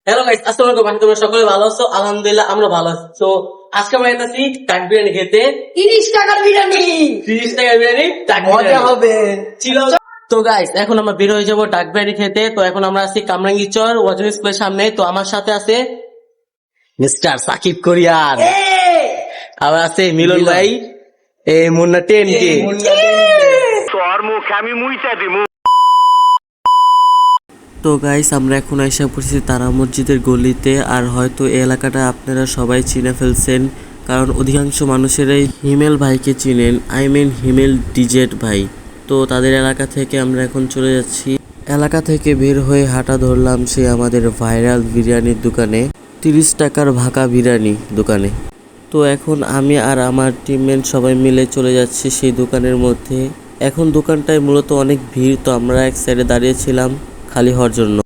Hello guys, আসসালামু আলাইকুম। আশা করি তোমরা সকলে ভালো আছো। আলহামদুলিল্লাহ আমরা ভালো আছি। তো আজকে আমরা যাচ্ছি টাক বিরিয়ানি খেতে। 30 টাকার বিরিয়ানি 30 টাকার বিরিয়ানি, টাক মজা হবে। ছিল। তো গাইস, এখন আমরা বের হয়ে যাবো টাক বিরিয়ানি খেতে। তো এখন আমরা আছি কামরাঙ্গীরচর ওয়াজনি স্কুলের সামনে। তো আমার সাথে আছে মিস্টার সাকিব কোরিয়ান, আবার আছে মিলন ভাই, মুন্না টেন কে। তো গাইস, আমরা এখন এসে পড়ছি তারা মসজিদের গলিতে। আর হয়তো এই এলাকাটা আপনারা সবাই চিনে ফেলছেন, কারণ অধিকাংশ মানুষেরাই হিমেল ভাইকে চিনেন, আই মিন হিমেল ডিজেট ভাই। তো তাদের এলাকা থেকে আমরা এখন চলে যাচ্ছি। এলাকা থেকে বের হয়ে হাঁটা ধরলাম সে আমাদের ভাইরাল বিরিয়ানির দোকানে, 30 টাকার ভাকা বিরিয়ানি দোকানে। তো এখন আমি আর আমার টিমমেট সবাই মিলে চলে যাচ্ছি সেই দোকানের মধ্যে। এখন দোকানটায় মূলত অনেক ভিড়, তো আমরা এক সাইডে দাঁড়িয়েছিলাম খালি হওয়ার জন্য।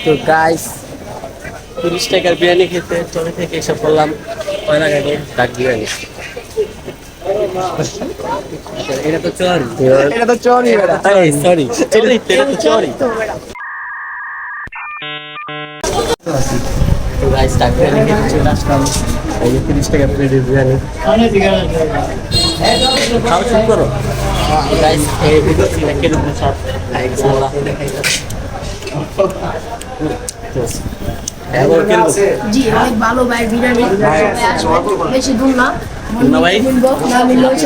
তো গাইস, 30 টাকার বিরিয়ানি খেতে চলে থেকে এসে পড়লাম কয়লাঘাটে ডাক বিরিয়ানি। এটা তো চরি, এটা তো চরি বেটা। সরি, এটা তো চরি। তো গাইস, ডাক বিরিয়ানি খেতে চলে আসলাম। এই যে 30 টাকা প্লেটের বিরিয়ানি খাওয়া শুরু করো। গাইস, এই দেখছি না কিরকম স্বাদ। জি অনেক ভালো ভাই বিরিয়ানি। বেশি দূর না, না ভাই,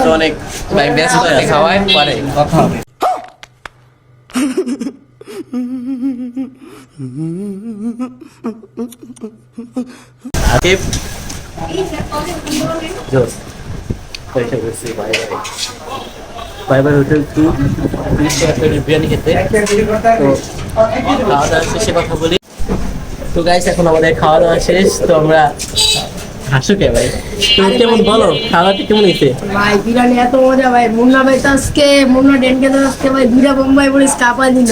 তো অনেক ভাই ব্যস্ত খাওয়ায় পারে কথা হবে। বাই হোটেল 2 বিরিয়ানি খেতে। তো খাওয়া দাওয়া শেষে কথা বলি। তো গাইস, এখন আমাদের খাওয়া দাওয়া শেষ। তো আমরা হাসুকে ভাই, তুমি কেমন বলো, খাওয়াটা কেমন হয়েছে? ভাই বিরিয়ানি এত মজা ভাই। মুন্না ভাই তো আজকে, মুন্না ডেনকে তো আজকে ভাই 2টা বোম্বাই পুলিশ কাপা দিল।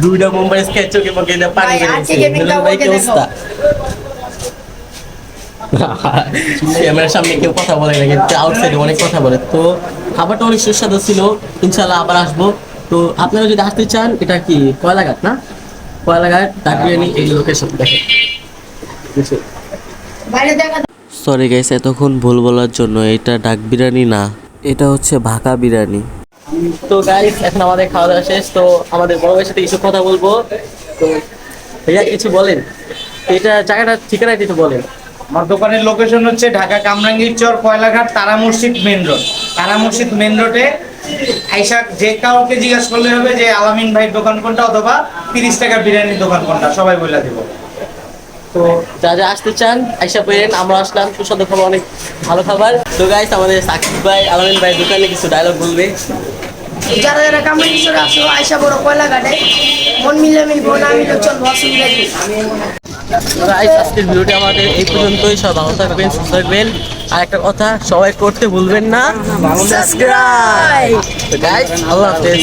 2টা মুম্বাই স্কেচ চোখে মুখে দিয়ে পানি ভাই, বেরিয়েছে। আজকে গেমিংটা মিলন ভাই, কি ওকে অবস্থা? ক্যামেরার সামনে কেউ কথা বলে না, কিন্তু আউটসাইডে অনেক কথা বলে। তো খাবারটা অনেক সুস্বাদু ছিল। ইনশাল্লাহ আবার আসবো। তো আপনারা যদি আসতে চান, এটা কি কয়লাঘাট না, কয়লাঘাট ডাক বিরিয়ানি এই লোকেশন দেখে। বাইরে দেখা সরি গাইস, এতক্ষণ ভুল বলার জন্য। এটা ডাক বিরিয়ানি না, এটা হচ্ছে ভাকা বিরিয়ানি। তো গাইস, এখন আমাদের খাওয়া দাওয়া শেষ। তো আমাদের বড় ভাইয়ের সাথে কিছু কথা বলবো। তো ভাইয়া কিছু বলেন, এটা জায়গাটা ঠিকানা একটু বলেন। আমার দোকানের লোকেশন হচ্ছে ঢাকা কামরাঙ্গীরচর কয়লাঘাট তারা মসজিদ মেন রোড। তারা মসজিদ মেন রোডে আইসা যে কাউকে জিজ্ঞাসা করলে হবে যে আলামিন ভাইয়ের দোকান কোনটা, অথবা 30 টাকা বিরিয়ানির দোকান কোনটা, সবাই বলে দেবো। তো যা যা আসতে চান আইসা পেরেন। আমরা আসলাম, সুস্বাদু খাবার, অনেক ভালো খাবার। তো গাইস, আমাদের সাকিব ভাই আলামিন ভাই দোকানে কিছু ডায়লগ বলবে। যারা যারা কামড়ে কিশোর আসো আয়সা বড় কয়লা ঘাটে, মন মিলে মিলবো না মিলে চলবো, অসুবিধা কি। গাইস, আজকের ভিডিওটি আমাদের এই পর্যন্তই। সব ভালো থাকবেন, সুস্থ থাকবেন। আর একটা কথা, সবাই করতে ভুলবেন না সাবস্ক্রাইব। তো গাইস, আল্লাহ হাফেজ।